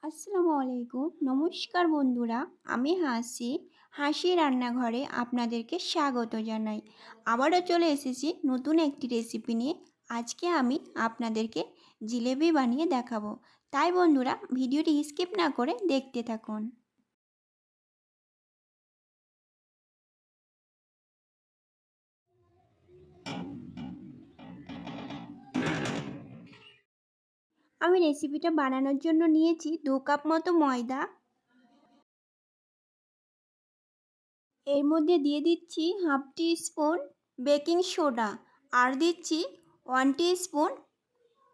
আসসালামু আলাইকুম। নমস্কার বন্ধুরা, আমি হাসি। হাসি রান্নাঘরে আপনাদেরকে স্বাগত জানাই। আবারও চলে এসেছি নতুন একটি রেসিপি নিয়ে। আজকে আমি আপনাদেরকে জিলেবি বানিয়ে দেখাবো। তাই বন্ধুরা, ভিডিওটি স্কিপ না করে দেখতে থাকুন। আমি রেসিপিটা বানানোর জন্য নিয়েছি 2 কাপ মতো ময়দা। এর মধ্যে দিয়ে দিচ্ছি হাফ টি স্পুন বেকিং সোডা আর দিচ্ছি 1 স্পুন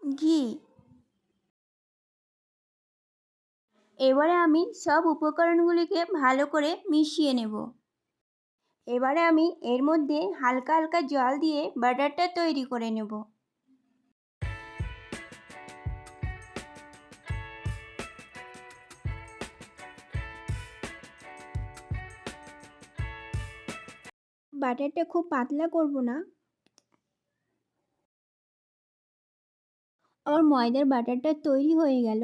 ঘি। এবারে আমি সব উপকরণগুলিকে ভালো করে মিশিয়ে নেব। এবারে আমি এর মধ্যে হালকা হালকা জল দিয়ে ব্যাটারটা তৈরি করে নেব। ব্যাটারটা খুব পাতলা করব না। আমার ময়দার ব্যাটারটা তৈরি হয়ে গেল।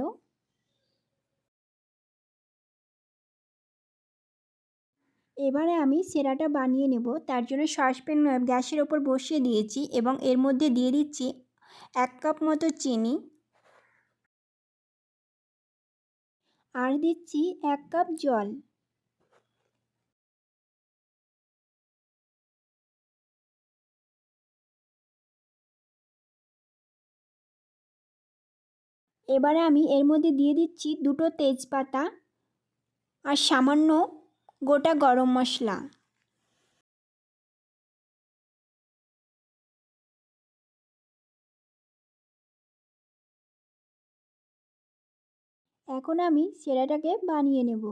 এবারে আমি সেরাটা বানিয়ে নেব। তার জন্য সসপ্যান গ্যাসের ওপর বসিয়ে দিয়েছি এবং এর মধ্যে দিয়ে দিচ্ছি 1 কাপ মতো চিনি আর দিচ্ছি 1 কাপ জল। এবারে আমি এর মধ্যে দিয়ে দিচ্ছি 2টো তেজপাতা আর সামান্য গোটা গরম মশলা। এখন আমি সেরাটাকে বানিয়ে নেব।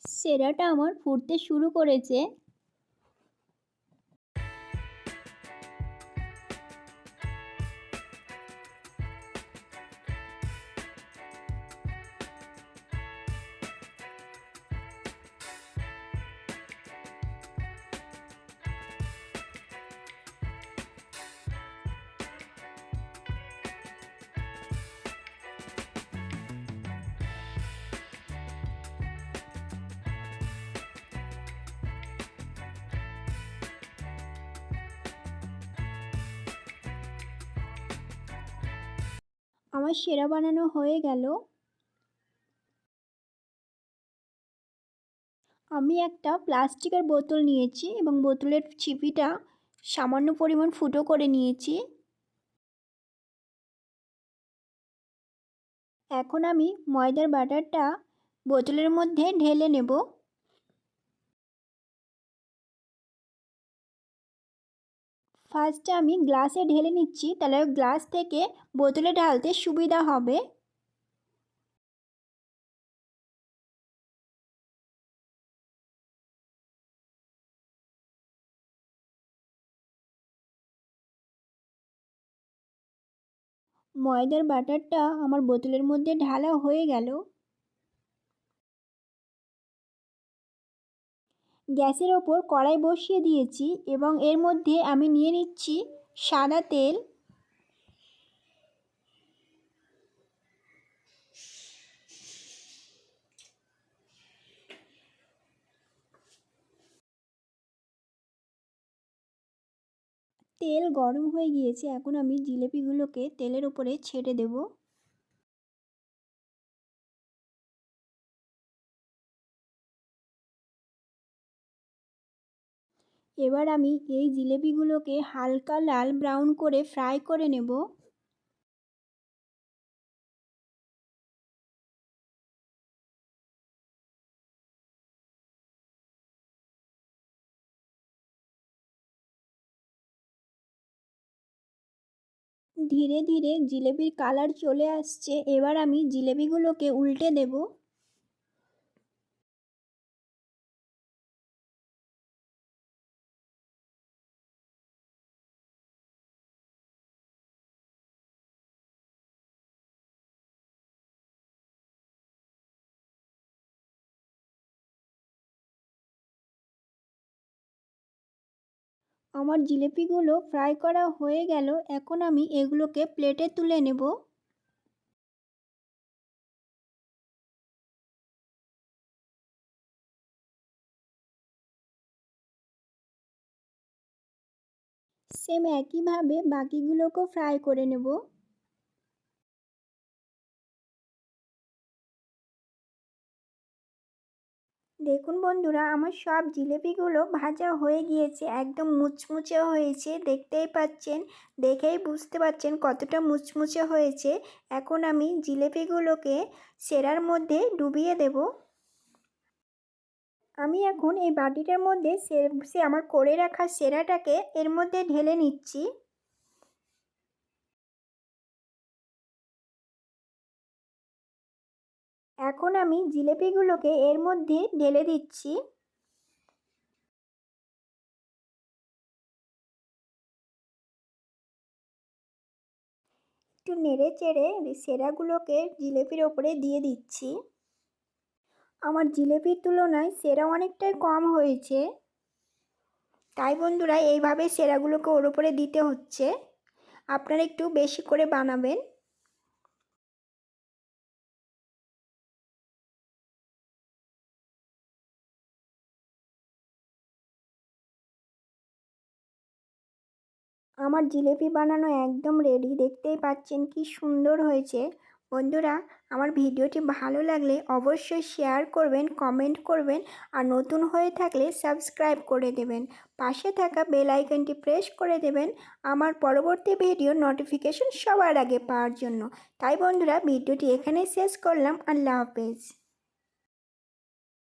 সেরাটা আমার ফুটতে শুরু করেছে। আমার সেরা বানানো হয়ে গেল। আমি একটা প্লাস্টিকের বোতল নিয়েছি এবং বোতলের ছিপিটা সামান্য পরিমাণ ফুটো করে নিয়েছি। এখন আমি ময়দার ব্যাটারটা বোতলের মধ্যে ঢেলে নেব। ফার্স্টে আমি গ্লাসে ঢেলে নিচ্ছি, তাহলে গ্লাস থেকে বোতলে ঢালতে সুবিধা হবে। ময়দার ব্যাটারটা আমার বোতলের মধ্যে ঢালা হয়ে গেল। গ্যাসের ওপর কড়াই বসিয়ে দিয়েছি এবং এর মধ্যে আমি নিয়ে নিচ্ছি সাদা তেল। তেল গরম হয়ে গিয়েছে, এখন আমি জিলিপিগুলোকে তেলের ওপরে ছেড়ে দেব। এবার আমি এই জিলিপিগুলোকে হালকা লাল ব্রাউন করে ফ্রাই করে নেব। ধীরে ধীরে জিলিপির কালার চলে আসছে। এবার আমি জিলিপিগুলোকে উল্টে দেব। আমার জিলিপিগুলো ফ্রাই করা হয়ে গেল। এখন আমি এগুলোকে প্লেটে তুলে নেব। সেম একইভাবে বাকিগুলোকেও ফ্রাই করে নেব। দেখুন বন্ধুরা, আমার সব জিলিপিগুলো ভাজা হয়ে গিয়েছে, একদম মুচমুচে হয়েছে, দেখতেই পাচ্ছেন। দেখেই বুঝতে পারছেন কতটা মুচমুচে হয়েছে। এখন আমি জিলিপিগুলোকে সেরার মধ্যে ডুবিয়ে দেব। আমি এখন এই বাটিটার মধ্যে সে আমার করে রাখা সেরাটাকে এর মধ্যে ঢেলে নিচ্ছি। এখন আমি জিলিপিগুলোকে এর মধ্যে ঢেলে দিচ্ছি। একটু নেড়ে চেড়ে সেরাগুলোকে জিলিপির ওপরে দিয়ে দিচ্ছি। আমার জিলিপির তুলনায় সেরা অনেকটাই কম হয়েছে, তাই বন্ধুরা এইভাবে সেরাগুলোকে ওর উপরে দিতে হচ্ছে। আপনারা একটু বেশি করে বানাবেন। আমার জিলিপি বানানো একদম রেডি, দেখতেই পাচ্ছেন কি সুন্দর হয়েছে। বন্ধুরা, আমার ভিডিওটি ভালো লাগলে অবশ্যই শেয়ার করবেন, কমেন্ট করবেন, আর নতুন হয়ে থাকলে সাবস্ক্রাইব করে দেবেন। পাশে থাকা বেল আইকনটি প্রেস করে দেবেন আমার পরবর্তী ভিডিও নোটিফিকেশন সবার আগে পাওয়ার জন্য। তাই বন্ধুরা, ভিডিওটি এখানেই শেষ করলাম। আল্লাহ হাফেজ।